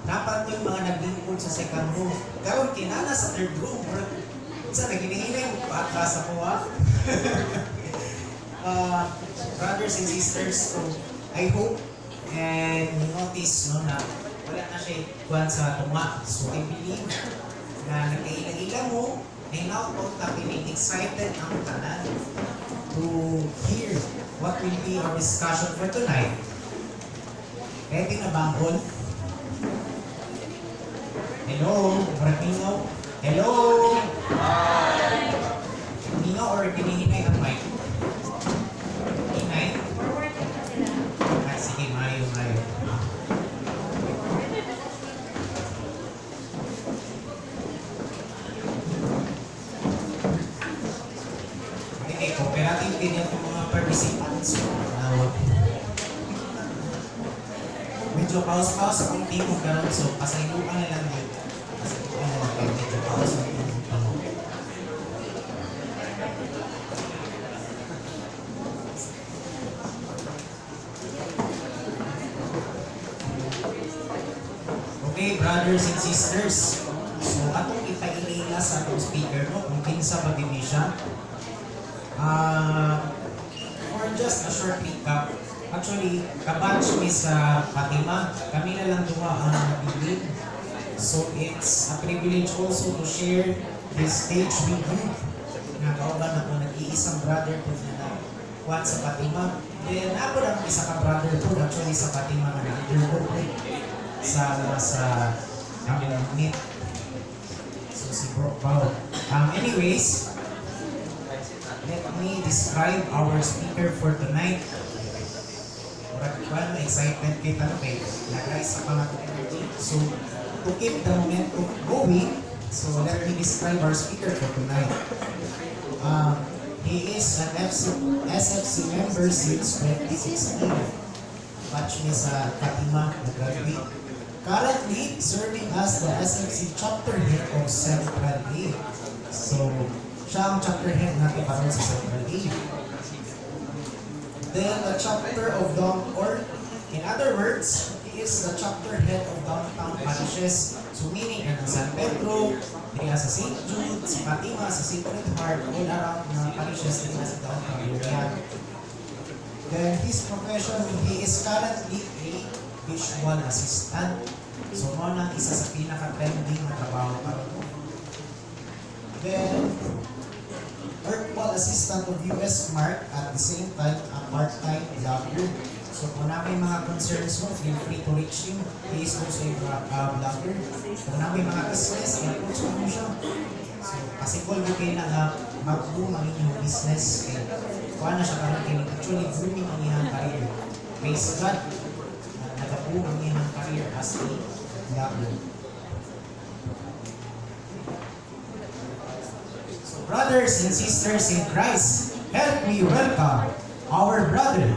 dapat yung mga naglingkod sa second room. Karon kinana sa third room. Sa naginihilay mo paatras ako ha. Brothers and sisters, so I hope and you notice no, na wala na siya kuhan sa tunga. So I believe na nagkailang-ilang mo ay now totally excited ang tanan to hear what will be our discussion for tonight. Ready na ba ang hall? Hello? Marapingaw? Hello? Hi! Hingaw or kinihinay ang mic? Hinay? Ah, sige, mayo. Okay, cooperative din yung mga participants. Medyo pause-pause akong tingog ganun, so pasayuan na lang dito. Pasayuan na lang kayo, medyo pause ang tingog. Okay, brothers and sisters, so atong ipailila sa atong speaker no, kung kinsa ba din siya. For just a short recap, actually, kabatch mi sa Fatima, kami na lang duwa ang nabilib. So it's a privilege also to share this stage with you. Nakauban ako nag-iisang brother po na kuwan sa Fatima. Then ako lang isa ka brother po actually sa Fatima na na-undergo sa kami ng meet. So si Bro Paul. Anyways, let me describe our speaker for tonight. Well, excitement kita na kayo. Nag-rise sa mga energy. So, to keep the momentum going, so let me describe our speaker for tonight. He is an SFC member since 2016. Batch niya sa Fatima, nag-graduate. Currently, serving as the SFC chapter head of Central A. So, siya ang chapter head natin para sa Central A. Then the chapter of or in other words, he is the chapter head of downtown parishes. So meaning ng San Pedro, diya sa St. Jude, sa Fatima, sa Sacred Heart, all around na parishes diya sa downtown area. Then his profession, he is currently a visual assistant. So mo nang isa sa pinaka-trending na trabaho para mo. Then virtual assistant of US Mark at the same time a part-time vlogger. So kung namin mga concerns mo, feel free to reach him. He is also a vlogger. Kung namin mga business, i-approach mo siya. So possible mo kayo na mag-boom ang inyong business. Kaya kuha na siya karoon kayo. Actually, booming ang iyong career. Praise God, nag-boom ang iyong career as a vlogger. Brothers and sisters in Christ, help me welcome our Brother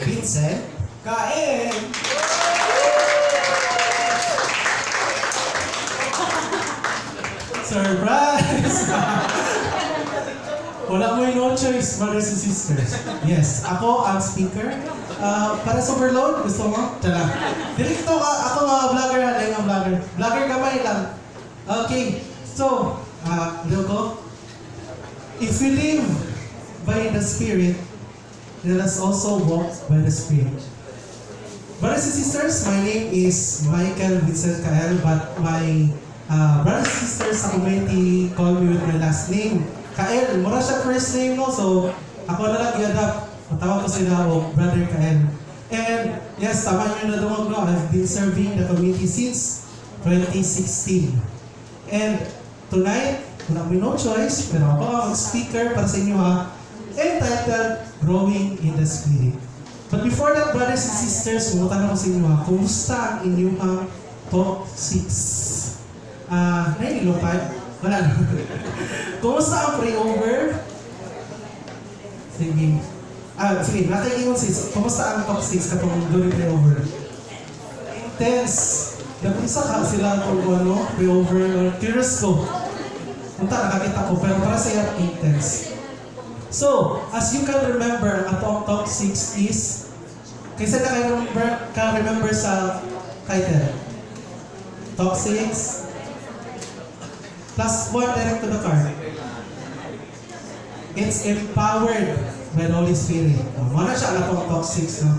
Vincent Kael. Surprise! Wala mo no choice, brothers and sisters. Yes, ako ang speaker. Para sa overload, gusto mo? Tala. Direkto ka, ako nga vlogger, alay nga vlogger. Vlogger kamay lang. Okay, so, Logo, if we live by the Spirit, let us also walk by the Spirit. Brothers and sisters, my name is Michael Vincent Kael, but my brothers and sisters sa community call me with my last name. Kael, mura siya first name, no? So, ako na lang i-adapt. Matawag ko sila o Brother Kael. And yes, tama nyo na dumag, no? I've been serving the community since 2016. And tonight, wala mo no choice, pero ako ang mag-speaker para sa inyo ha, entitled Growing in the Spirit. But before that, brothers and sisters, pumunta na ko sa inyo ha, kumusta ang inyong top 6? Nainilokad? Wala na. Kumusta ang pray-over? Sige. Sige, natin yung 6. Kumusta ang top 6 kapag during pray-over? Intense. Nag-isa ka sila kung ano, pray-over. Curious ko. Punta, nakakita ko, pero para sa iyo, intense. So, as you can remember, ang atong top 6 is, kaysa na ka-remember sa Kaitel. Toxics. +1 direct to the card. It's empowered by the Holy Spirit. Mana siya alam kong toxics, no?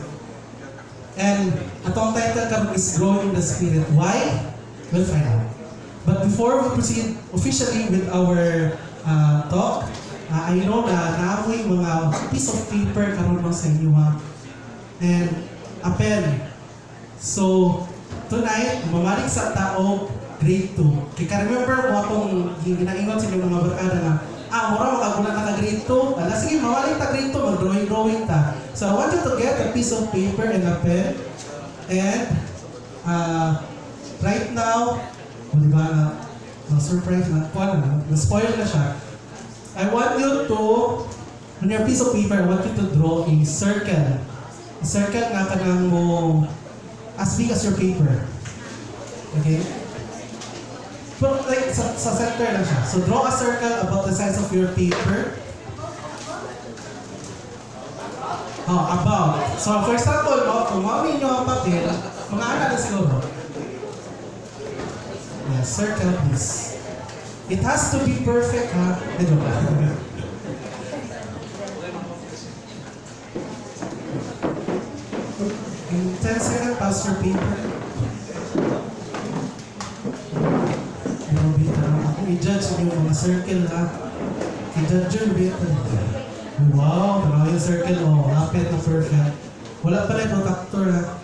And atong title karon is Growing the Spirit. Why? We'll find out. But before we proceed officially with our talk, I know na naamoy mga piece of paper karon mo sa inyo, ha? And a pen. So, tonight, mamalig sa tao, grade 2. Kaya remember mo itong ginaingon sa inyong mga barkada na, mura makagulat na ka grade 2. Sige, mamalig ta grade 2, mag-drawing ta. So, I want you to get a piece of paper and a pen. And, right now, diba na surprise na, na-spoil na siya. I want you to, on your piece of paper, I want you to draw a circle. A circle na kanang mo as big as your paper. Okay? But like, sa center lang siya. So draw a circle about the size of your paper. About. So for example, kung mami nyo ang papel, mga anak na siguro. Yes, circle please. It has to be perfect, ha? Ito ba? In 10 seconds, pass your paper. I-judge yung mga circle, ha? I-judge yung bit. Wow, tanaw yung circle, lapit na perfect. Wala pala yung protector, ha?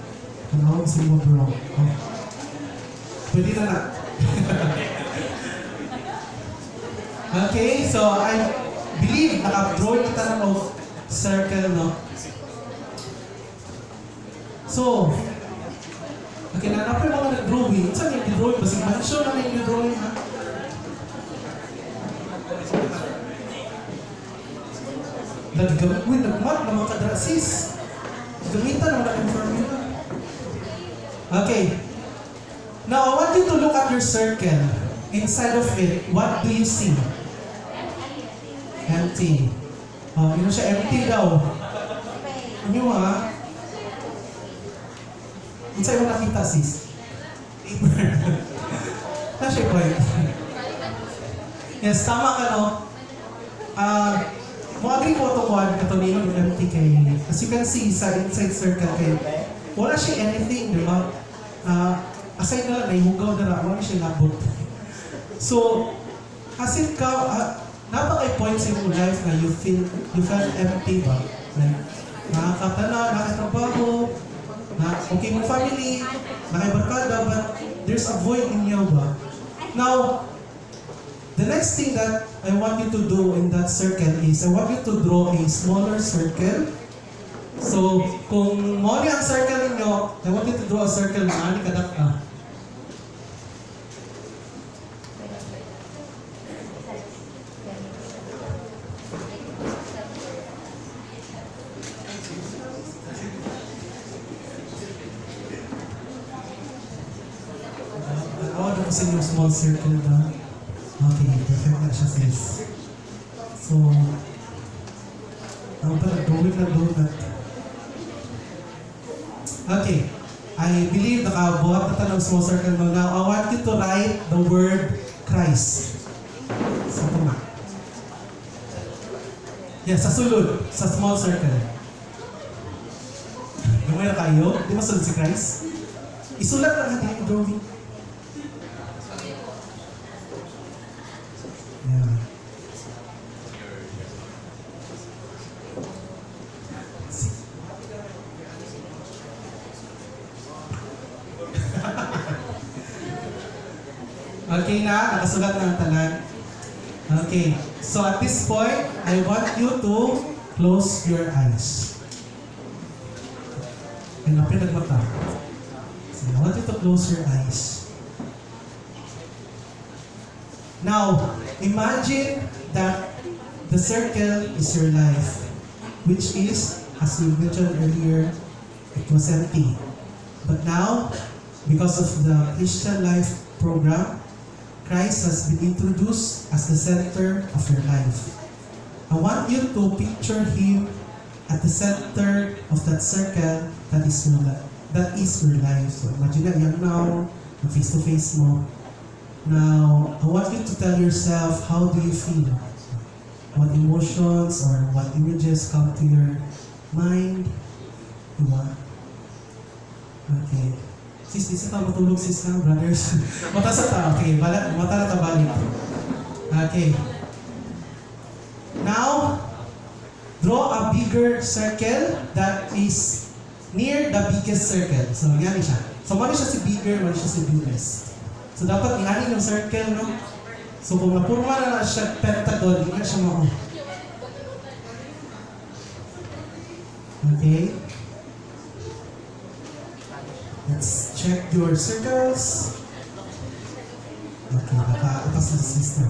Tanaw si mo, bro. Pwede na. Okay, so I believe naka-draw yung tanong of circle, no? So, okay, nanapin mga nag-drawing. Saan yung drawing? Basta mansyon na yung drawing, ha? Nag-gamit, nagmat na mga kadrasis. Gamitan naman ang formula. Okay. Now, I want you to look at your circle. Inside of it, what do you see? Empty. Yun siya, empty daw. Ano mo, ha? Inside mo nakita, sis? Paper. That's your point. Yes, tama ka, no? Muagri ko ito kuhan, ito nino yung empty kay. As you can see, sa inside circle kay, wala siya anything, di ba? Aside na lang, naihugaw na lang, wala siya labot. So, as it ka, napaka-points in your life na you felt empty ba? Like, nakakatana, nakatrabaho, okay mo family, nakabarkada, but there's a void in you ba? Now, the next thing that I want you to do in that circle is, I want you to draw a smaller circle. So, kung mo ang circle ninyo, I want you to draw a circle na ani kadak ka. Sa yung small circle ba? Okay, perfect na siya, sis. So, ako pa nag-drawing na donut. Okay, I believe nakabuhat na tayo ng small circle mo. Now, I want you to write the word Christ. Sa tama. Yes, sa sulod, sa small circle. Gamay na kayo? Di ba sulod si Christ? Isulat na natin yung drawing. Okay na, nakasulat na ang talan. Okay, so at this point, I want you to close your eyes. Pinapin nagmata. So I want you to close your eyes. Now, imagine that the circle is your life, which is, as we mentioned earlier, it was empty. But now, because of the Christian Life program, Christ has been introduced as the center of your life. I want you to picture Him at the center of that circle that is your life. that is your life. So imagine that yan now, face to face mo. Now, I want you to tell yourself, how do you feel? What emotions or what images come to your mind? Diba? Okay. Sis, di sa matulog sis lang, brothers. Mata sa tao. Okay, mata na tabalik. Okay. Now, draw a bigger circle that is near the biggest circle. So, yan siya. So, mali siya si bigger, mali siya si biggest. So, dapat ingani yung circle, no? So, kung napurma na siya pentagon, hindi na siya mako. Okay? Let's check your circles. Okay, nakaupas na si sister.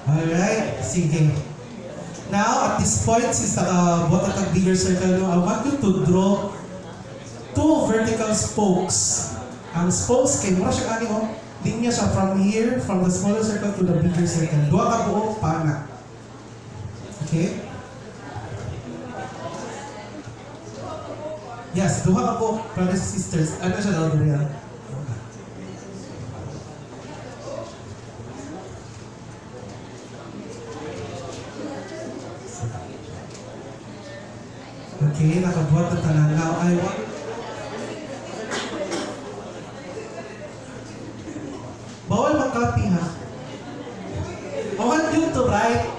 Alright, sige. Now, at this point, since nakabuhat ang bigger circle, no, I want you to draw two vertical spokes. Ang spokes, kay mura siya ani, linya siya from here, from the smaller circle to the bigger circle. Dua ka buo, pana. Okay? Yes, duha ka po, brothers and sisters. Ano siya daw duriya? Okay, nakabuhat na tanan. Now, I want... Bawal mag-copy, ha? I want you to write...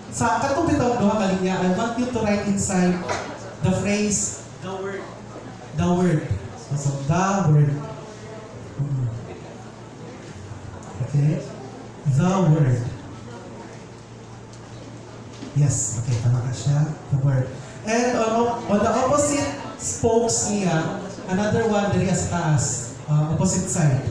Sa katong bitaw duha ka linya, I want you to write inside the phrase the word. The word. So, the word. Okay? The word. Yes, okay, tama ka siya. The word. And on the opposite spokes niya, another one dari sa taas. Opposite side.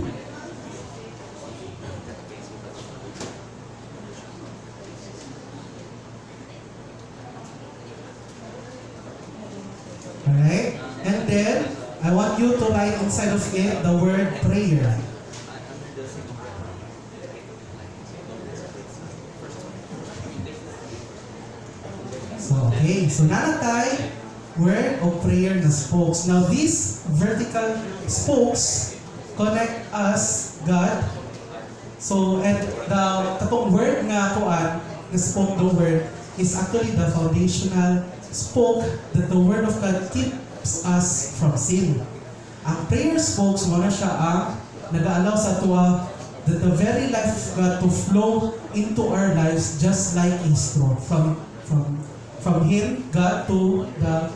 Alright? And then, I want you to write inside of it the word prayer. So, okay. So, nanatay word of prayer na spokes. Now, these vertical spokes connect us, God. So, and the katong word nga kuan, the spoke, the word, is actually the foundational spoke that the Word of God keeps us from sin. Ang prayer spokes, muna siya ang nag-aalaw sa tuwa that the very life of God to flow into our lives just like a straw. From Him, God, to the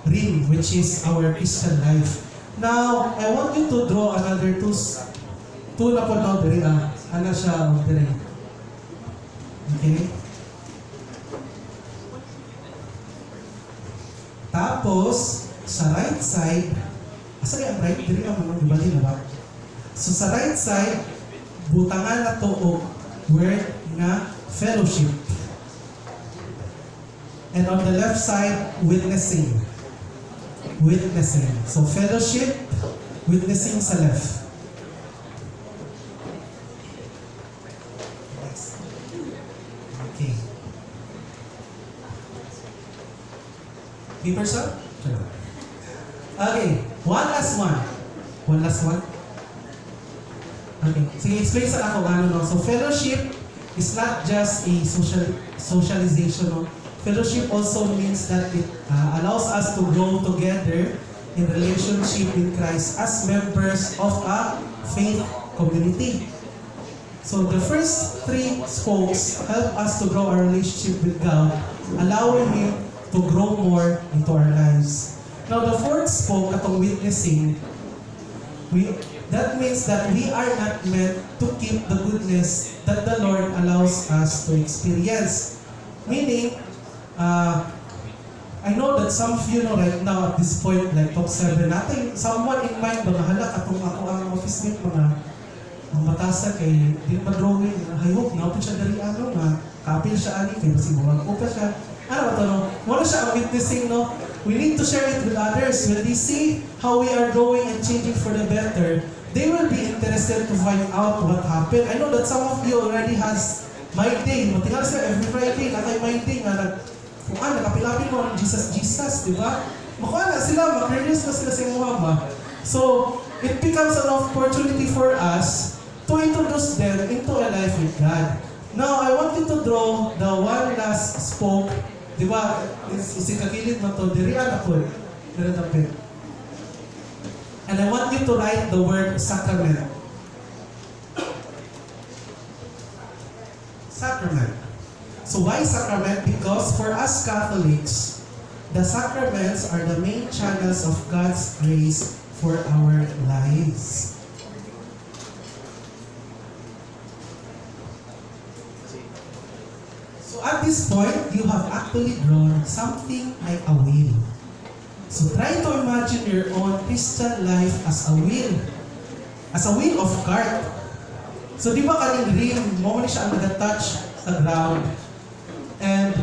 rim, which is our Christian life. Now, I want you to draw another two na po na diri. Ano siya diri? Okay? Tapos, sa right side, asa kaya ang right? Diri ang mga dibali na ba? So, sa right side, butangan na to o word na fellowship. And on the left side, witnessing. Witnessing. So, fellowship, witnessing sa left. Okay. Paper sir? Okay, one last one. One last one? Okay, sige, explain sa ako ano no. So, fellowship is not just a socialization. No? Fellowship also means that it allows us to grow together in relationship with Christ as members of a faith community. So, the first three spokes help us to grow our relationship with God, allowing Him to grow more into our lives. Now, the fourth spoke, katong witnessing, that means that we are not meant to keep the goodness that the Lord allows us to experience. Meaning, I know that some of you know right now at this point, like talk 7, natin, someone in mind, mga hala, katong ako ang office mate, mga matasa kay, di ba drawing, hayop, naupin siya dari ano, kapil siya ani, kay basi mo, upin siya. Ano ba ito, no? Wala siya ang witnessing, no? We need to share it with others. When they see how we are growing and changing for the better, they will be interested to find out what happened. I know that some of you already has My Day. Matingal sila every Friday, nakay My Day nga kung nakapilapin mo ng Jesus, di ba? Makuha na sila, mag-release na sila sa mga ba? So, it becomes an opportunity for us to introduce them into a life with God. Now, I want you to draw the one last spoke. Di ba? Isikakilid mo to. Dirian ako. Naratapin. And I want you to write the word sacrament. Sacrament. So why sacrament? Because for us Catholics, the sacraments are the main channels of God's grace for our lives. So at this point, you have actually drawn something like a wheel. So try to imagine your own Christian life as a wheel. As a wheel of cart. So di ba kaning rim, mo man siya ang nag-touch sa ground. And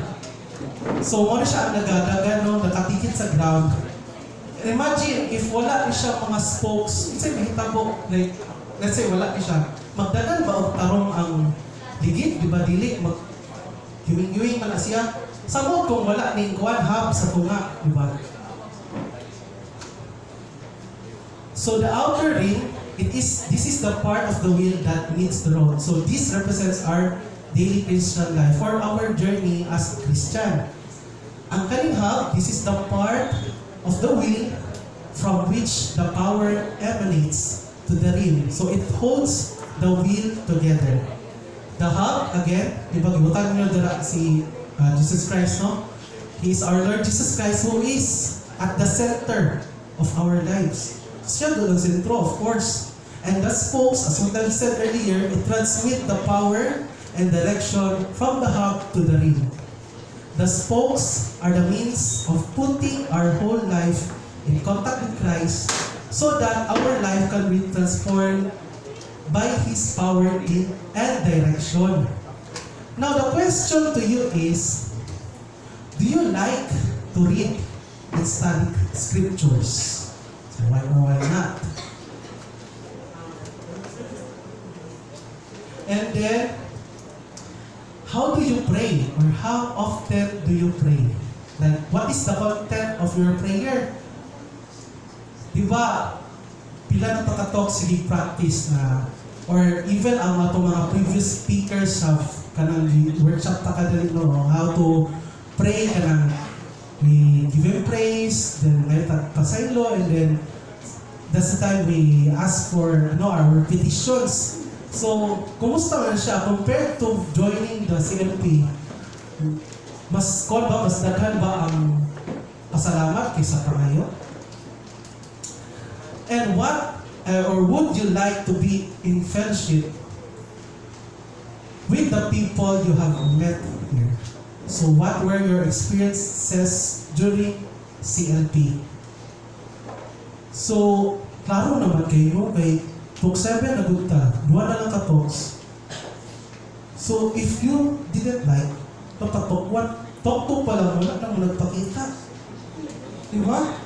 so mo na siya ang nagadagan, no, nakatikit sa ground. Imagine if wala ni siya mga spokes, kasi mahitabo, like, let's say wala ni siya, magdagan ba og tarong ang ligid, di ba dili, hiwing-hiwing man na siya. Samot kung wala ning kuan hub sa tunga, di ba? So the outer ring, this is the part of the wheel that meets the road. So this represents our daily Christian life for our journey as a Christian. Ang kaning hub, this is the part of the wheel from which the power emanates to the rim. So it holds the wheel together. The hub, again, di ba gibutan niyo dira si Jesus Christ, no? He is our Lord Jesus Christ who is at the center of our lives. Siya doon ang sentro, of course. And the spokes, as we said earlier, it transmit the power and direction from the hub to the rim. The spokes are the means of putting our whole life in contact with Christ so that our life can be transformed by His power and direction. Now the question to you is, do you like to read and study scriptures? So why or why not? And then, how do you pray? Or how often do you pray? Like, what is the content of your prayer? Diba, pila na pagkatalk sige practice na, or even ang mga previous speakers have kanang workshop ta kadali no, how to pray kanang we give Him praise, then may pasaylo, and then that's the time we ask for our petitions. So, kumusta man siya compared to joining the CLP? Mas daghan ba ang pasalamat kaysa pangayo? And what or would you like to be in fellowship with the people you have met here? So, what were your experiences during CLP? So, klaro naman kayo kay Talk 7 na gudta, 2 na lang ka-talks. So, if you didn't like, Talk 2 pa lang, wala nang nagpakita. Diba?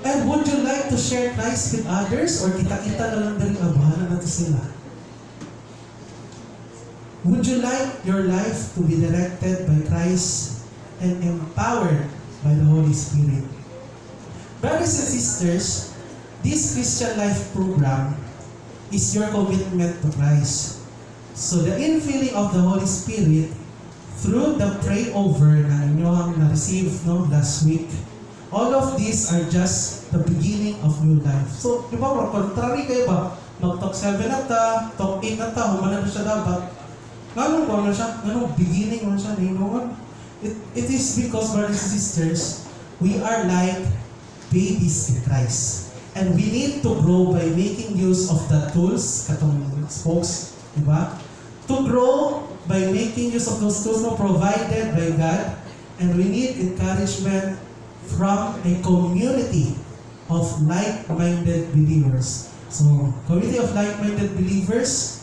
And would you like to share Christ with others or kita-kita na lang daling abahanan natin sila? Would you like your life to be directed by Christ and empowered by the Holy Spirit? Brothers and sisters, this Christian Life program is your commitment to Christ. So the infilling of the Holy Spirit through the pray over na inyong na-receive last week, all of these are just the beginning of new life. So, di ba, contrary kayo ba? Mag-talk 7 na ta, talk 8 na ta, humanan na siya dapat. Ganun ba na siya? Ganun, beginning mo siya, ninungan. It is because, brothers and sisters, we are like babies in Christ. And we need to grow by making use of the tools, katong spokes, di ba? To grow by making use of those tools provided by God. And we need encouragement from a community of like-minded believers. So, community of like-minded believers,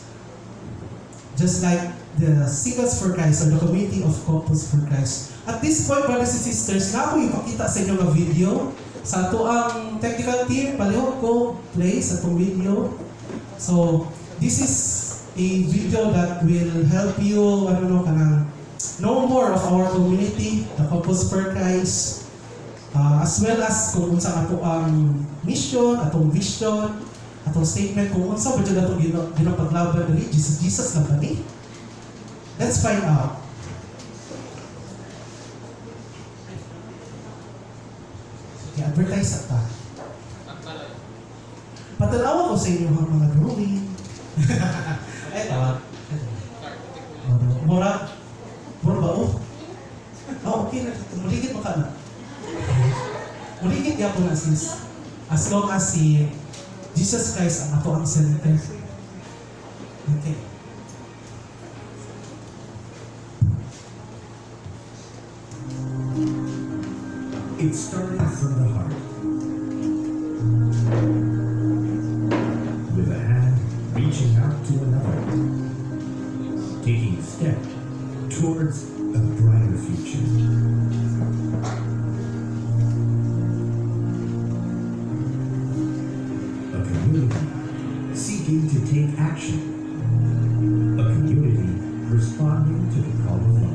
just like the Singles for Christ or the community of Couples for Christ. At this point, brothers and sisters, na ako ipakita sa inyo ng video. Sa ato ang technical team, palihog ko play sa itong video. So, this is a video that will help you, kanang know more of our community, the Couples for Christ, as well as kung unsa ato ang mission, atong vision, atong statement, kung unsa ba dyan atong ginapaglaban dali, Jesus lang ba ni? Let's find out. I-advertise ata. Patalawa ko sa inyo ang mga drawing. Ay, tawag. Mura ba oh? Okay na. Muligit mo ka na. Muligit niya po na sis. As long as si Jesus Christ ang ato ang center. Okay. It started from the heart. With a hand reaching out to another. Taking a step towards a brighter future. A community seeking to take action. A community responding to the call of love.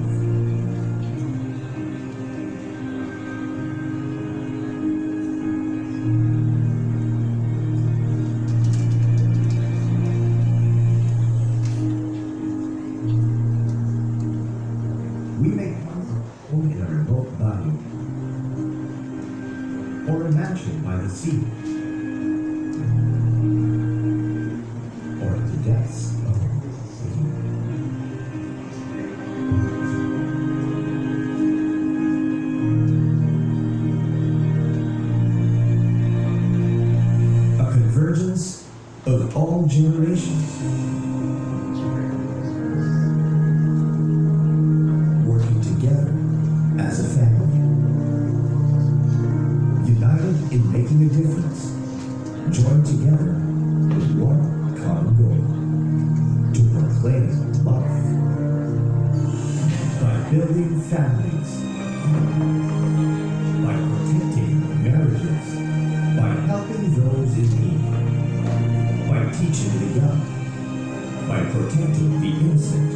We may come only in a remote valley or a mansion by the sea or at the depths of a city. A convergence of all generations. Working together as a family, united in making a difference, joined together with one common goal, to proclaim love. By building families, by protecting marriages, by helping those in need, by teaching the young, by protecting the innocent,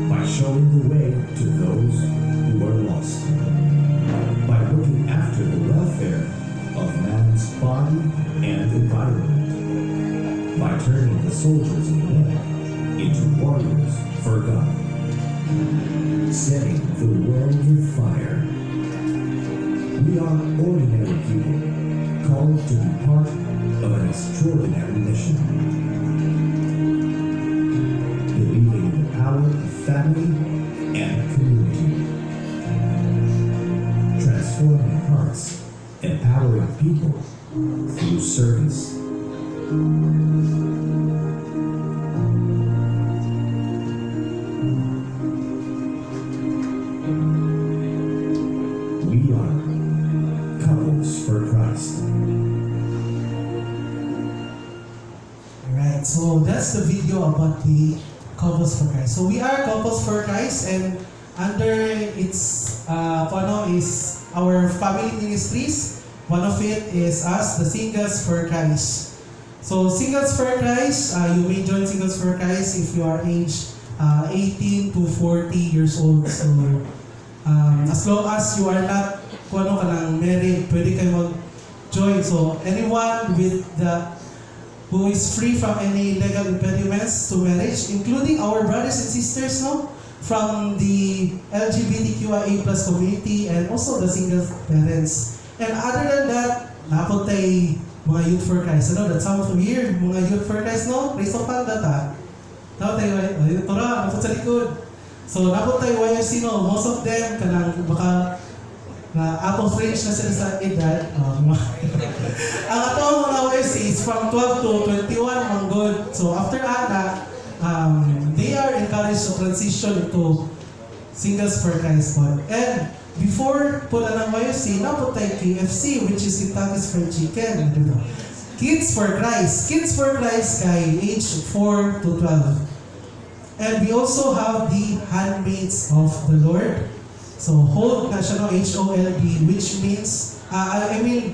by showing the way to those who are lost, by looking after the welfare of man's body and environment, by turning the soldiers of men into warriors for God, setting the world afire. We are ordinary people called to be part of an extraordinary mission. Believing in the power of family and community. Transforming hearts, empowering people through service. We are Couples for Christ. Alright, so that's the video about the Couples for Christ. So we are Couples for Christ, and under its is our family ministries. One of it is us, the Singles for Christ. So Singles for Christ, you may join Singles for Christ if you are aged 18 to 40 years old. So as long as you are not married, pwede kayo mag-join. So anyone with who is free from any legal impediments to marriage, including our brothers and sisters, from the LGBTQIA+ community and also the single parents. And other than that, napod tayo mga Youth for Christ. That sounds familiar, mga Youth for Christ, no? Raise of hand data. Napod tayo, ito na, napod sa likod. So napod tayo YFC, no? Most of them, kanang baka na out of range na sila sa edad. Ang atong mga YFC is from 12 to 21 manggod. So after that, they are encouraged to transition into Singles for Christ pod. And before po na ng YFC, napot tayo KFC, which is Kentucky's Fried Chicken. Kids for Christ. Kids for Christ kay age 4 to 12. And we also have the Handmaids of the Lord. So HOLD na siya, HOLD, which means,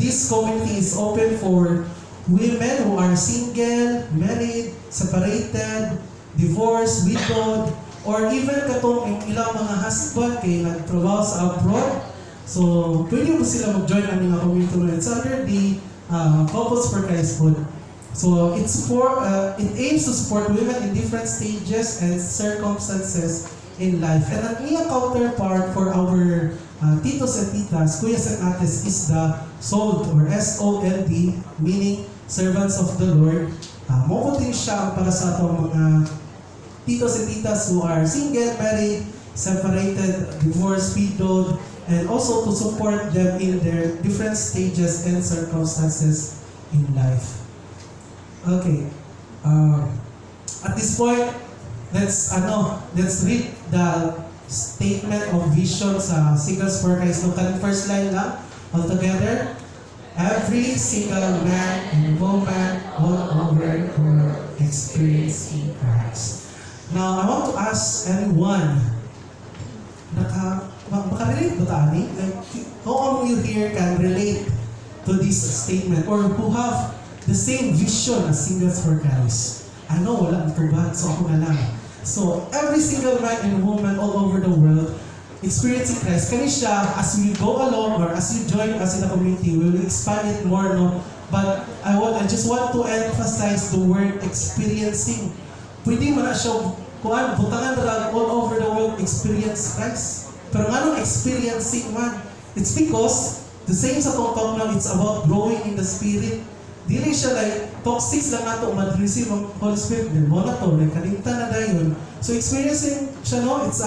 this community is open for women who are single, married, separated, divorced, widowed, or even katong yung ilang mga husband kay nagtrabaho sa abroad. So, pwede mo sila mag-join ang mga community. It's under the Couples for Christ Food. So, it aims to support women in different stages and circumstances in life. And ang iyang counterpart for our titos and titas, kuyas and ates, is the SOLD or SOLD, meaning servants of the Lord. Mabuting siya para sa atong mga titos and titas who are single, married, separated, divorced, widowed, and also to support them in their different stages and circumstances in life. Okay. At this point, let's read the statement of vision sa Singles for Christ. No, first line lang, all together. Every single man and woman all over who are experiencing Christ. Now, I want to ask anyone, makarelate ba tayo? Like, how among you here can relate to this statement or who have the same vision as Singles for Christ? I know, wala ang tubat, so ako na lang. So, every single man and woman all over the world experiencing Christ, kani siya, as we go along or as you join us in the community, we will expand it more, no? But I just want to emphasize the word experiencing. Pwede mo na siya, butangan na all over the world experience Christ. Pero nga nung experiencing man, it's because the same sa talk now, it's about growing in the Spirit. Dili siya like, talk 6 lang nato, mag-receive ang Holy Spirit, then mo na to, like, kalimta na dayon. So experiencing siya, no, it's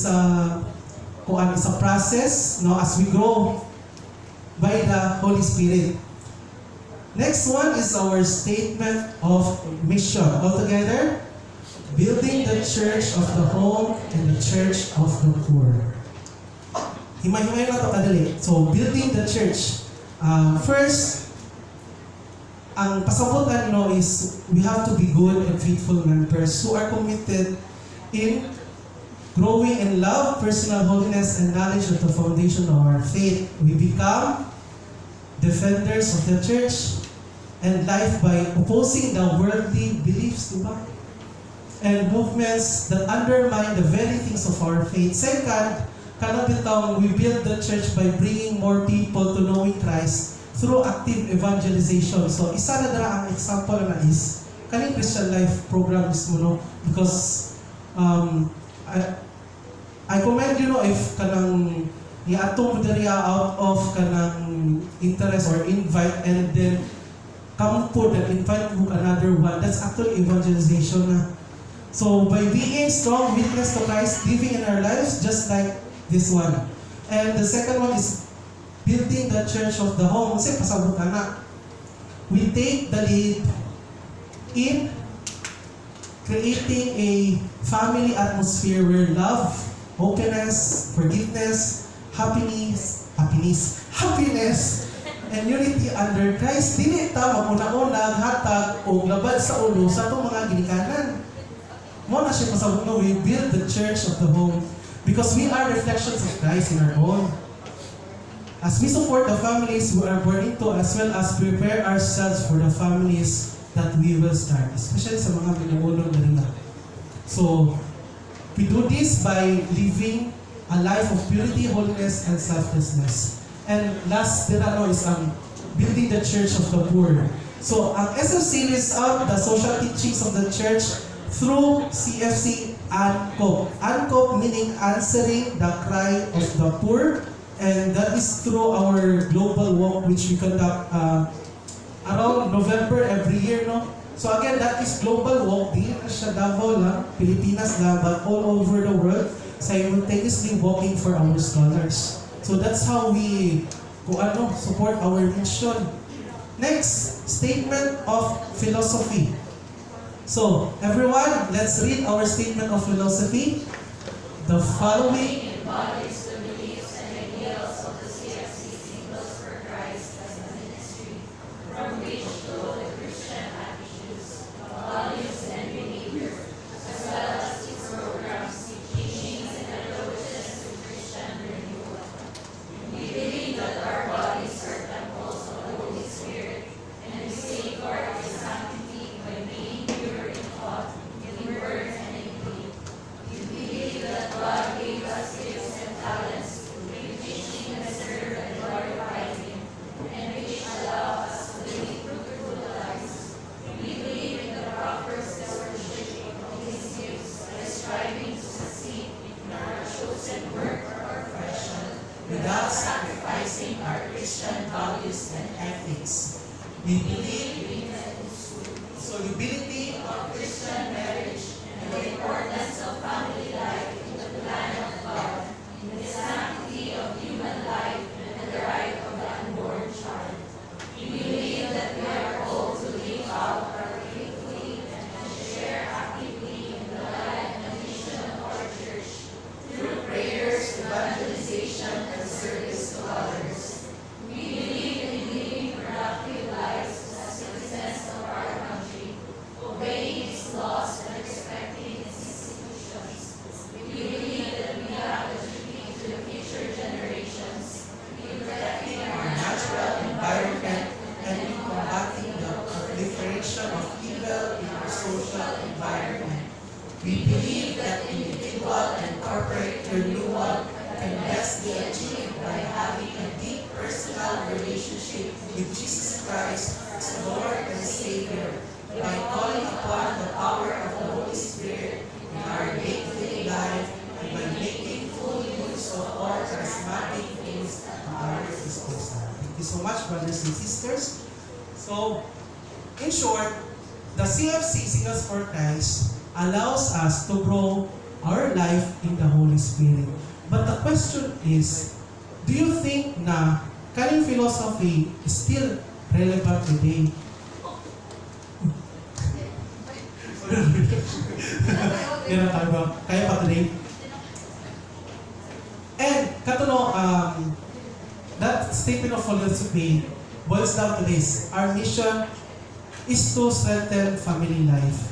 a process, no, as we grow by the Holy Spirit. Next one is our statement of mission. All together, building the church of the home and the church of the poor. Himay-himay na ito kadali. So, building the church. First, ang pasabutan is we have to be good and faithful members who are committed in growing in love, personal holiness, and knowledge of the foundation of our faith. We become defenders of the church and life by opposing the worldly beliefs, diba? And movements that undermine the very things of our faith. Second, we build the church by bringing more people to knowing Christ through active evangelization. So, isa na dara ang example na is kaning Christian Life program mismo, no? Because I commend you, no, if kanang iatong mo diri out of kanang interest or invite and then come po and invite mo another one. That's actually evangelization na. So, by being strong witness to Christ living in our lives, just like this one. And the second one is building the church of the home. Kasi pasabot na. We take the lead in creating a family atmosphere where love, openness, forgiveness, happiness, and unity under Christ. Dili ta maguna-unag hatag o labad sa ulo sa itong mga ginikanan. Mo na siya pasabot na, we build the church of the home because we are reflections of Christ in our own. As we support the families we are born into, as well as prepare ourselves for the families that we will start, especially sa mga binuulong na rin. So, we do this by living a life of purity, holiness, and selflessness. And last is building the church of the poor. So, ang SFC lists out the social teachings of the church through CFC ANCOP. ANCOP meaning answering the cry of the poor. And that is through our global walk which we conduct around November every year, no? So again, that is global walk. Di na siya Davao lang, Pilipinas lang, but all over the world, simultaneously walking for our scholars. So that's how we support our mission. Next, statement of philosophy. So, everyone, let's read our statement of philosophy. The following embodies the beliefs and ideals of the CFC Singles for Christ as a ministry, from which flow the Christian attitudes, values, and behavior, as well as its programs, teachings, and approaches to Christian renewal. We believe that our bodies are temples of the Holy Spirit, and we safeguard its sanctity by being pure in thought, in word, and in deed. Christian values and ethics. We believe in solubility of Christian marriage and the importance of family life in the plan of God, in the sanctity of human life and the right of the unborn child. We believe that we are called to live out our faithfully and to share actively in the life and mission of our church through prayers, evangelization, and service to others. We believe in living productive lives as citizens of our country, obeying its laws and respecting its institutions. We believe that we have a duty to the future generations in protecting our natural environment and in combating the proliferation of evil in our social environment. We believe that individual and corporate renewal can best be achieved by having a deep personal relationship with Jesus Christ as Lord and Savior, by calling upon the power of the Holy Spirit in our day-to-day life, and by making full use of all charismatic gifts at our disposal. Thank you so much, brothers and sisters. So, in short, the CFC Singles for Christ allows us to grow our life in the Holy Spirit. But the question is, do you think na Catholic philosophy is still relevant today? Yan ang tayo. Kaya pa today? And, katuno, that statement of philosophy boils down to this. Our mission is to strengthen family life.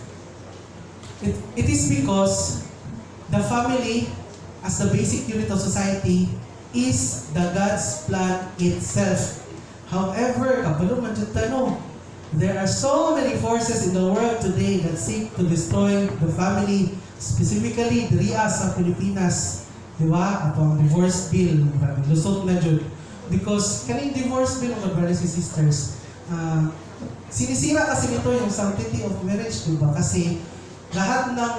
It is because the family, as the basic unit of society, is the God's plan itself. However, kabalo man dyan tanong, there are so many forces in the world today that seek to destroy the family, specifically diriya sa Pilipinas. Diba? Ato ang divorce bill, lusot na dyan. Because kaning divorce bill, mga brothers and sisters, sinisira kasi nito yung sanctity of marriage, diba? Kasi lahat ng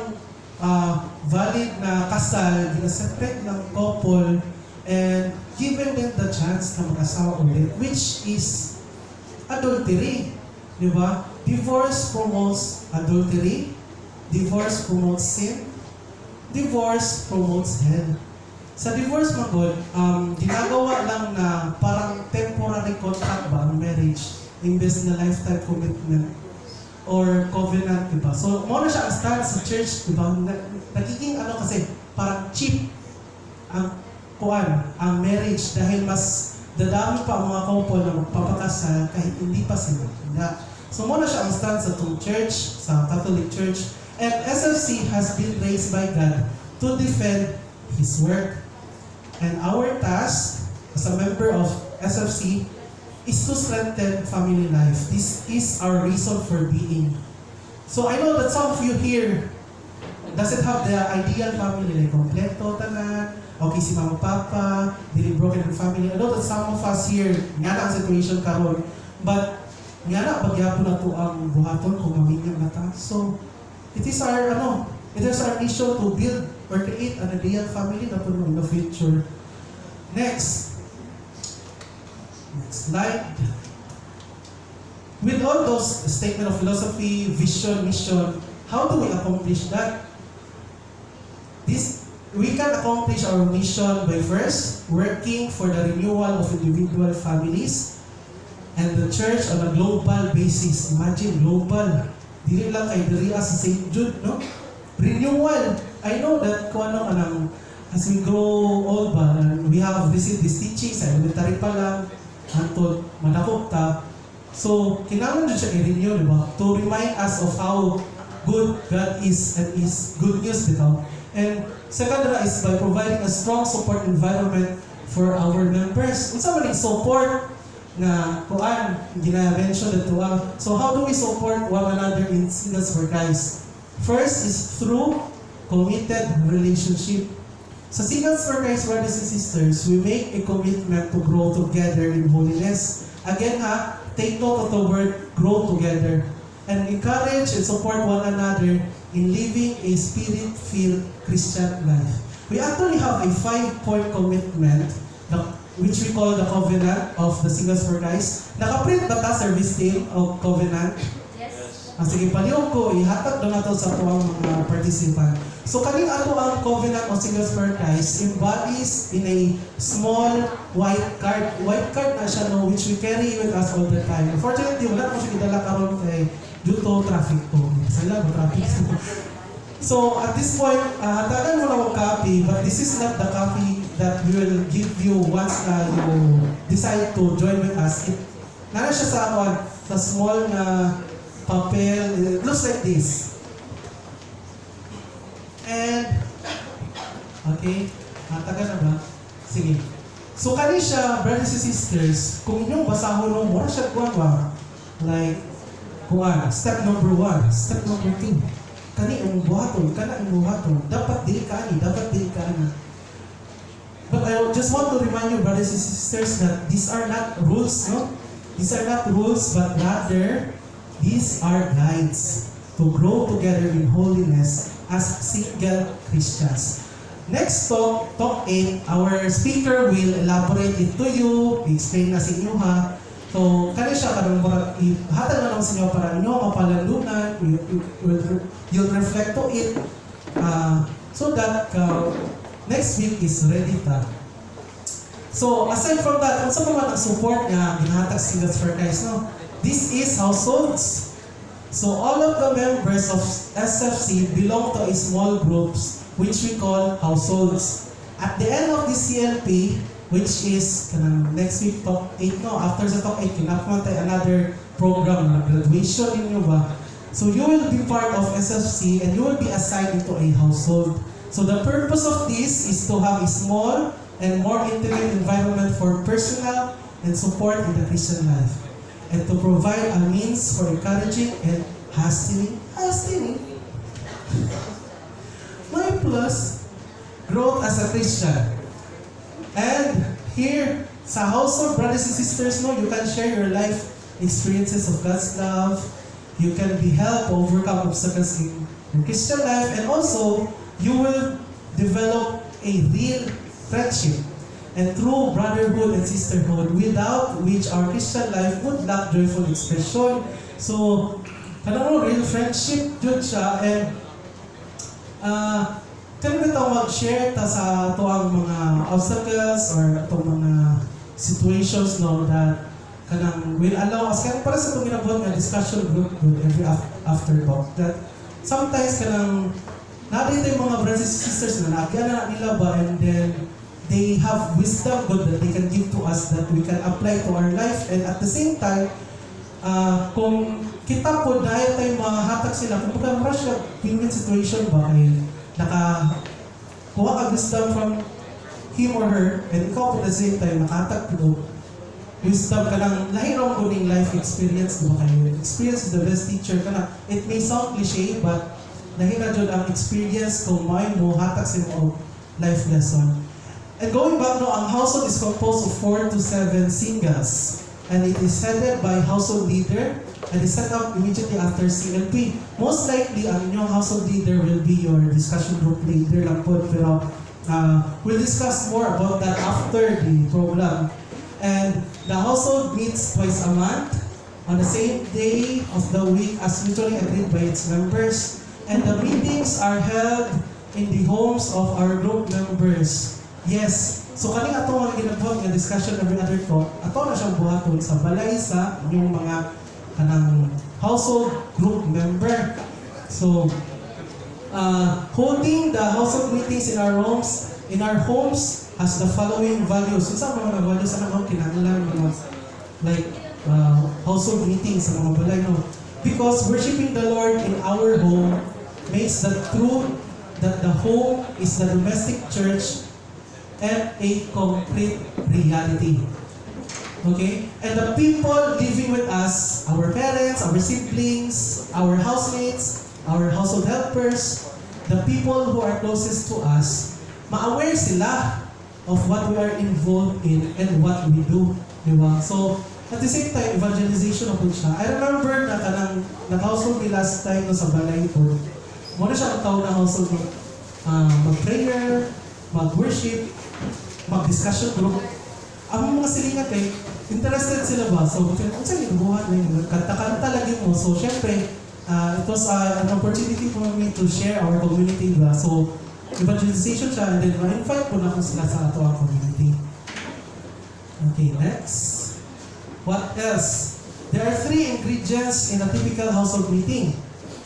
valid na kasal, gina-separate ng couple, and given them the chance na mag-asawa ulit, which is adultery. Diba? Divorce promotes adultery. Divorce promotes sin. Divorce promotes hell. Sa divorce, magod, ginagawa lang na parang temporary contract ba ang marriage, imbes na lifetime commitment or covenant, diba? So, muna siya ang stand sa church, diba? Nagiging kasi, parang cheap ang marriage dahil mas dadami pa ang mga couple na magpapakasal kahit hindi pa sila. So, muna siya ang stand sa church, sa Catholic Church, and SFC has been raised by God to defend His work. And our task as a member of SFC is to strengthen family life. This is our reason for being. So I know that some of you here doesn't have the ideal family, like kompleto, tanan, okay si mama, papa, dili broken family. I know that some of us here, nga na ang situation karon, but nga na, pagyapon na to ang buhaton kung maminyang na ta. So, it is our mission to build or create an ideal family na puno in the future. Next slide. With all those statement of philosophy, vision, mission, how do we accomplish that? We can accomplish our mission by first working for the renewal of individual families and the church on a global basis. Imagine, global. Dili lang kay diriya sa St. Jude, no? Renewal. I know that kung as we grow old ba, we have received these teachings, elementary pa lang, hantod, manakop ta. So, kailangan dyan siya i-renew, di ba? To remind us of how good God is and is good news bitaw. And second is by providing a strong support environment for our members. Unsa man yung support na kuan gina-mention dito. So how do we support one another in Singles for Christ? First is through committed relationship. Sa Singles for Christ, brothers and sisters, we make a commitment to grow together in holiness. Again take note of the word grow together. And encourage and support one another in living a spirit-filled Christian life. We actually have a 5-point commitment which we call the Covenant of the Singles for Christ. Nakaprint ba ta service team of Covenant? Yes. Sige, palihog ko, ihatag doon nato sa tuwang mga participant. So, kaning ato ang Covenant of Singles for Christ embodies in a small white card. White card na siya, no, which we carry with us all the time. Unfortunately, wala ko siya idala karon kay due to traffic po. Sala, traffic po. So, at this point, hatagan mo na akong copy, but this is not the copy that we will give you once you decide to join with us. Nara siya sa small na papel. It looks like this. And, okay, hatagan na ba? Sige. So, kani siya, brothers and sisters, kung inyong basahon mo, wala siya kuha ba? Like, kuha, step number 1, step number 2. Kani ang buhaton, dapat dili kaani. But I just want to remind you, brothers and sisters, that these are not rules, no? These are not rules, but rather, these are guides to grow together in holiness as single Christians. Next talk 8, our speaker will elaborate it to you, explain na sa inyo ha. So, kani siya karong hatag na lang sa inyo para inyo mapalandunan, you'll reflect to it, so that next week is ready ta. So, aside from that, kung sa mga nag-support nga ginahatag Singles for Christ, no? This is households. So, all of the members of SFC belong to a small groups which we call households. At the end of this CLP, which is next week talk 8, no? After the talk 8, kinapman tayo another program na graduation ninyo ba? So you will be part of SFC and you will be assigned into a household. So the purpose of this is to have a small and more intimate environment for personal and support in the Christian life, and to provide a means for encouraging and hastening my plus growth as a Christian. And here, sa household, brothers and sisters, no, you can share your life experiences of God's love. You can be helped overcome obstacles in Christian life, and also you will develop a real friendship and true brotherhood and sisterhood, without which our Christian life would lack joyful expression. So, kanang real friendship jud siya, and kami ba ito mag-share ta sa ito ang mga obstacles or itong mga situations, no, that kanang will allow us, kaya para sa itong ginabot nga discussion group every after talk, that sometimes kanang natin yung mga brothers and sisters na naagyan na nila ba, and then they have wisdom good that they can give to us that we can apply to our life, and at the same time, kung kita po dahil tayo mahatag sila, kung pagka rush na win-win situation ba, ay kuha ka wisdom from him or her, and ikaw po at the same time nakahatag po wisdom ka ng lahirong kuning life experience, diba kayo? Experience is the best teacher ka na. It may sound cliche, but lahira dyan ang experience kung may mo hatag sa mga life lesson. And going back, no, ang household is composed of 4 to 7 singles. And it is headed by household leader, and is set up immediately after CLP. Most likely, ang inyong household leader will be your discussion group leader lang po, pero we'll discuss more about that after the program. And the household meets twice a month on the same day of the week as mutually agreed by its members. And the meetings are held in the homes of our group members. Yes, so kaning ato ang ginagawa ng discussion every other talk, ato na siyang buhaton sa balay sa inyong mga kanang household group member. So, holding the household meetings in our homes has the following values. So, sa mga values na mga kinahanglan mga like household meetings sa mga balay, no? Because worshiping the Lord in our home makes the truth that the home is the domestic church and a complete reality. Okay? And the people living with us, our parents, our siblings, our housemates, our household helpers, the people who are closest to us, ma-aware sila of what we are involved in and what we do. Diba? So, at the same time, evangelization na po siya. I remember na kanang nag-household last time no, sa balay po. Muna siya ang tawag na household mag-prayer, mag-worship, mag-discussion group. ang mga silingan kay interested sila ba? So, kung saan nagbuhat na yun, kanta-kanta lagi mo. So, syempre, it was an opportunity for me to share our community ba. So, evangelization siya, and then ma-invite po na ko sila sa ato ang community. Okay, next. What else? There are 3 ingredients in a typical household meeting.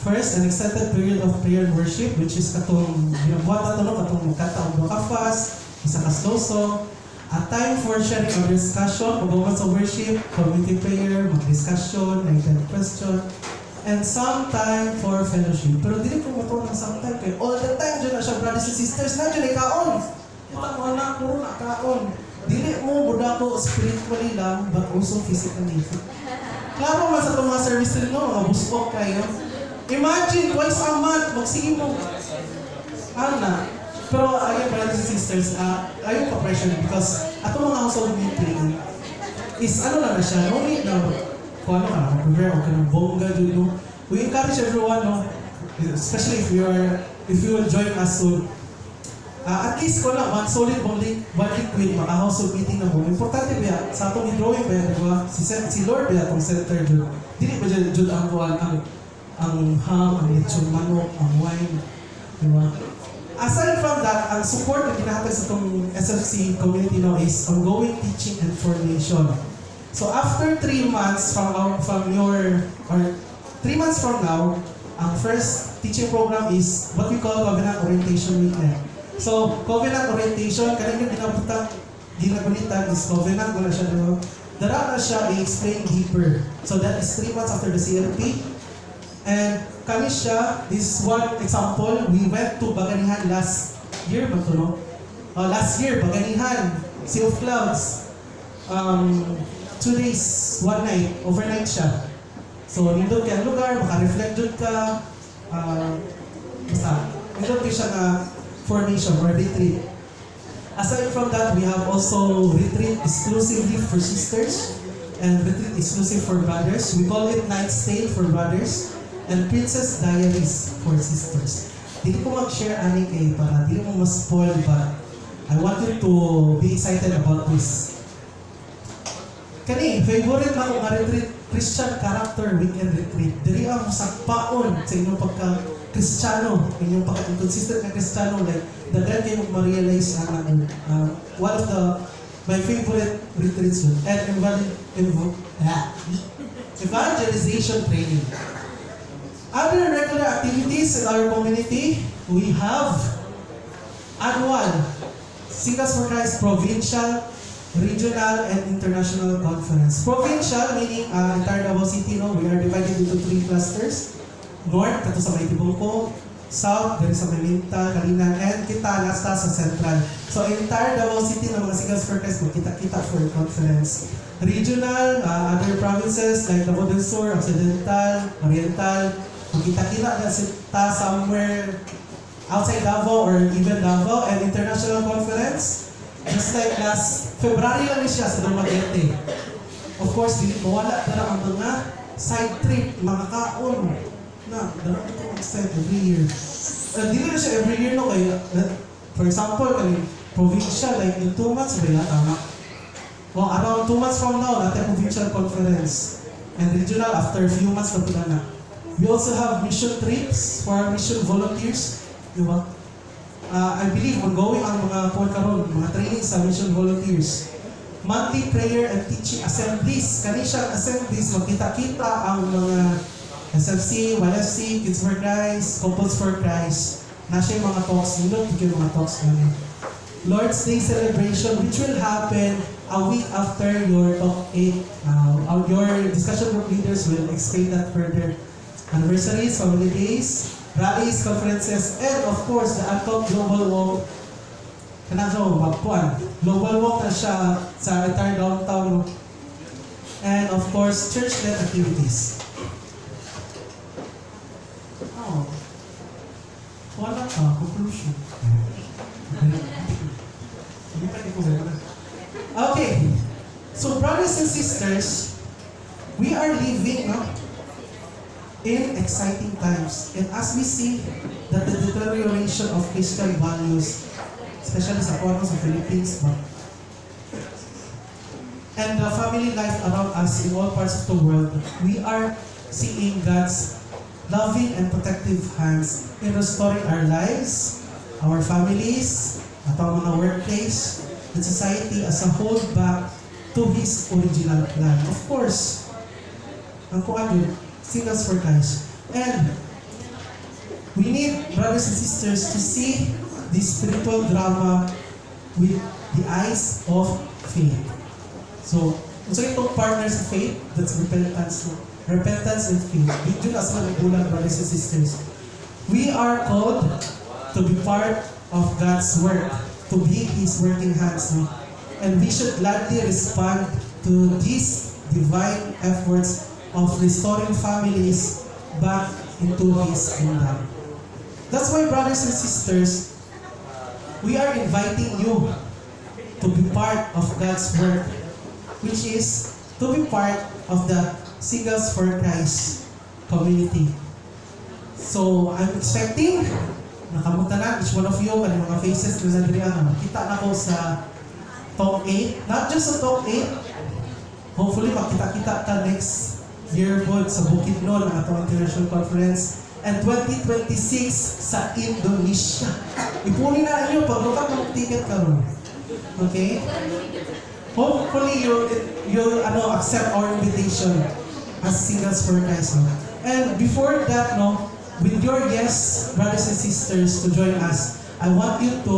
First, an extended period of prayer and worship, which is katong ginabuhat na ito, katong magkataong ka-fast, isa ka slow song, a time for sharing our discussion, pag-moments of worship, community prayer, mag-discussion, nag-kind question, and some time for fellowship. Pero dili ko matuwa ng some time, kaya all the time dyan na siya, brothers and sisters, na dyan ay kaon. Kita mo na, puro na kaon. Dili mo buda ko spiritually lang, but also physically. Klaro man sa itong mga service rin no, mga busok kayo. Imagine, twice a month, magsige mo. Ana. Pero ayun, brothers and sisters, ayun pa-pressure because ato mga household meeting is ano na siya, no need na kung ano ka na, prepare o ka ng bongga dun, no? We encourage everyone, no? Especially if you will join us soon. At least ko lang, one solid bonding with mga household meeting na mo. Importante ba, sa atong drawing ba, di ba? Si Lord ba itong center dun. Dili ba dyan ang buwan, ang ham, ang lechon manok, ang wine, di ba? Aside from that, ang support na ginahatag sa itong SFC community now is ongoing teaching and formation. So after 3 months or 3 months from now, ang first teaching program is what we call Covenant Orientation Weekend. So, Covenant Orientation, kanina ginagulitan is Covenant, wala siya doon. Dara na siya i-explain deeper. So that is 3 months after the CLP. And kami siya, this is one example, we went to Baganihan last year, last year, Baganihan, Sea of Clouds. 2 days, 1 night, overnight siya. So, nindot ka ang lugar, maka-reflect dun ka, nindot ka siya na formation or retreat. Aside from that, we have also retreat exclusively for sisters and retreat exclusive for brothers. We call it Night Stay for brothers and Princess Diaries for sisters. Dili ko mag-share ani kay para dili mo ma-spoil, but I want you to be excited about this. Kani, favorite na akong retreat, Christian Character Weekend Retreat. Dili ang sakpaon sa inyong pagka-Kristiyano, inyong pagka-consistent na Kristiyano, like, daghan kayo ma-realize one of my favorite retreats yun, and evangelization training. Other regular activities in our community, we have annual Singers for Christ Provincial, Regional, and International Conference. Provincial, meaning entire Davao City, no? We are divided into 3 clusters. North, kato sa Maitibungko. South, dari sa Maynilta, Kalinan, and kita nasa sa Central. So, entire Davao City ng mga Singers for Christ, magkita-kita for a conference. Regional, other provinces like Davao del Sur, Occidental, Oriental, magkita-kita na sita somewhere outside Davao or even Davao. And international conference, just like last February lang siya sa Dumaguete. Of course, di mawala na ang mga side trip, mga kaon na dara ito extend every year. Dili na siya every year, no? Kaya, for example, kani provincial, like in 2 months, ba tama? Well, around 2 months from now, natin provincial conference. And regional, after a few months, kapila na. We also have mission trips for our mission volunteers. Di ba? I believe ongoing ang mga karon, mga training sa mission volunteers. Monthly prayer and teaching assemblies. Kanisang assemblies, magkita-kita ang mga SFC, YFC, Kids for Christ, Couples for Christ. Nasa yung mga talks, yung mga talks namin. Lord's Day celebration, which will happen a week after your talk 8. Your discussion group leaders will explain that further. Anniversaries, family days, rallies, conferences, and of course, the ALCOG Global Walk. Kanang magpuan. Global Walk na siya sa entire downtown. And of course, church-led activities. Oh. Wala ka, conclusion. Okay. So, brothers and sisters, we are living in exciting times. And as we see that the deterioration of Christian values, especially sa Philippines, and the family life around us in all parts of the world, we are seeing God's loving and protective hands in restoring our lives, our families, at our mga workplace, and society as a whole back to His original plan. Of course, ang kuan yun, Singles for Christ. And we need, brothers and sisters, to see this spiritual drama with the eyes of faith. So itong partners of faith, that's repentance. Repentance and faith. Dito as mga brothers and sisters. We are called to be part of God's work, to be His working hands. No? And we should gladly respond to these divine efforts of restoring families back into His kingdom. That's why, brothers and sisters, we are inviting you to be part of God's work, which is to be part of the Singles for Christ community. So, I'm expecting, nakamuta na, each one of you, and mga faces na nandiriyan, makita na ko sa Talk 8. Not just sa Talk 8, hopefully makita-kita ka next year po sa Bukidnon, ang atong international conference, and 2026 sa Indonesia. Ipunin na ninyo, pag-look ng ticket ka ron. Okay? Hopefully, you'll accept our invitation as Singles for Christ. No? And before that, no, with your yes, brothers and sisters, to join us, I want you to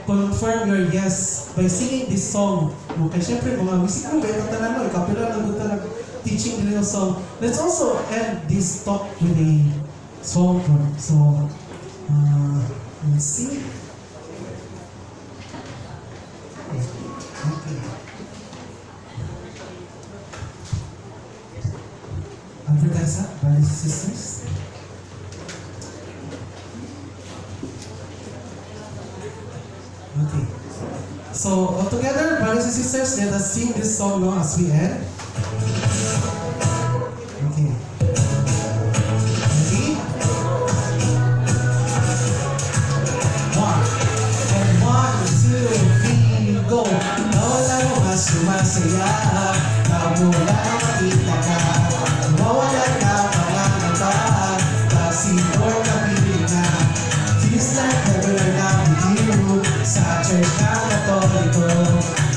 confirm your yes by singing this song. Okay, syempre, mga music mo, beto tanan mo, ikapila na doon tanan teaching nila yung song. Let's also end this talk with a song. So, let's see. Okay. Advertise that, brothers and sisters. Okay. So, all together, brothers and sisters, let us sing this song now as we end. Okay. Ready? One, two, three, go. Nawala mo mas sumasaya, nawala makita ka, nawala ka pangangamba, pasigor ka na. Feels like heaven or not with you, sa church na Katoliko.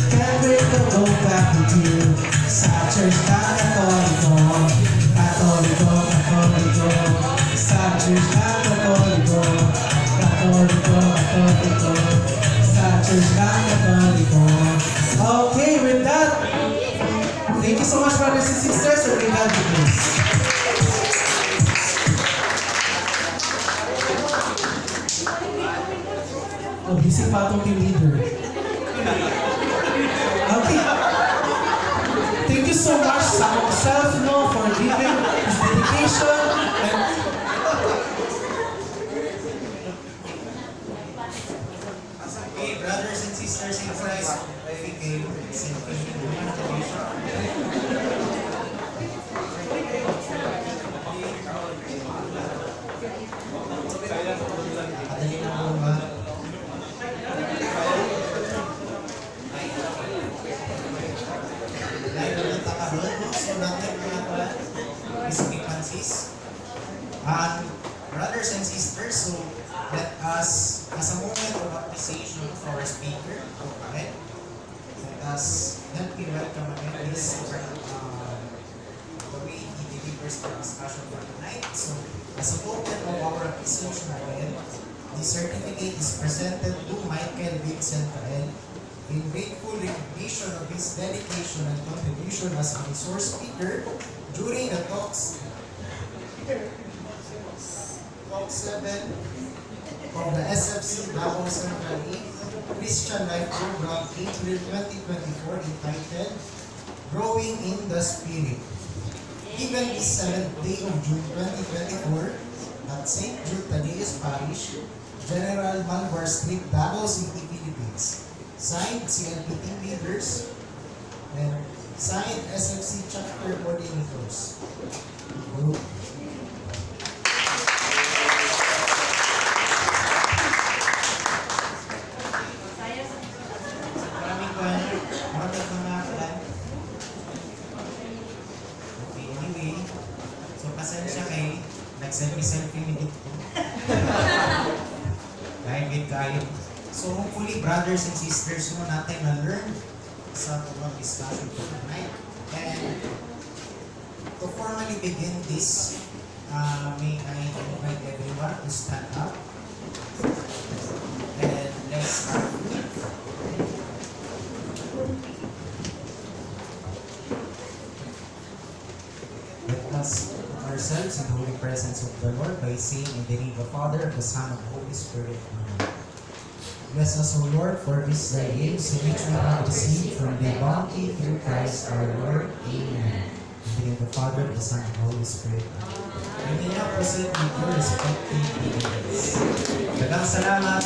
Can't wait to go back with you, sa church na Katoliko. Katoliko, Katoliko, sa church na Katoliko. Katoliko, Katoliko, sa church na Katoliko. Okay, with that, thank you so much, brothers and sisters, and may God be praised. Oh, busy pa itong team leader. Okay. Thank you so much sa myself, for giving his dedication and Okay, brothers and sisters in Christ, I think Kadali na po ba? Dahil na takahon, so natin mga pala, Mr. Francis. Brothers and sisters, so let us, as a moment of appreciation for our speaker, okay? Let me welcome again this the way he delivers the discussion for tonight. So, as a token of our appreciation again, the certificate is presented to Michael Vincent Rael in grateful recognition of his dedication and contribution as a resource speaker during the talks. Talk 7 of the SFC Davao Central Christian Life Program April 2024 entitled Growing in the Spirit. Given this 7th day of June 2024 at St. Jude Tadeus Parish, General Malvar Street, Davao City, Philippines. Signed CLP team leaders and signed SFC chapter coordinators. Group. Maraming mga Selfie ni dito. Dahil gid kayo. So hopefully, brothers and sisters, mo natin na-learn sa itong discussion for tonight. And to formally begin this, may I invite everyone to stand up. And let's start. Let us put ourselves in the holy presence of the Lord by saying in the name of the Father, the Son, and the Holy Spirit. Amen. Bless us, O Lord, for this thy gifts, in which we have received from thy bounty through Christ our Lord. Amen. In the name of the Father, the Son, and the Holy Spirit. Amen. You may now proceed with your respective deliverance. Dagang salamat.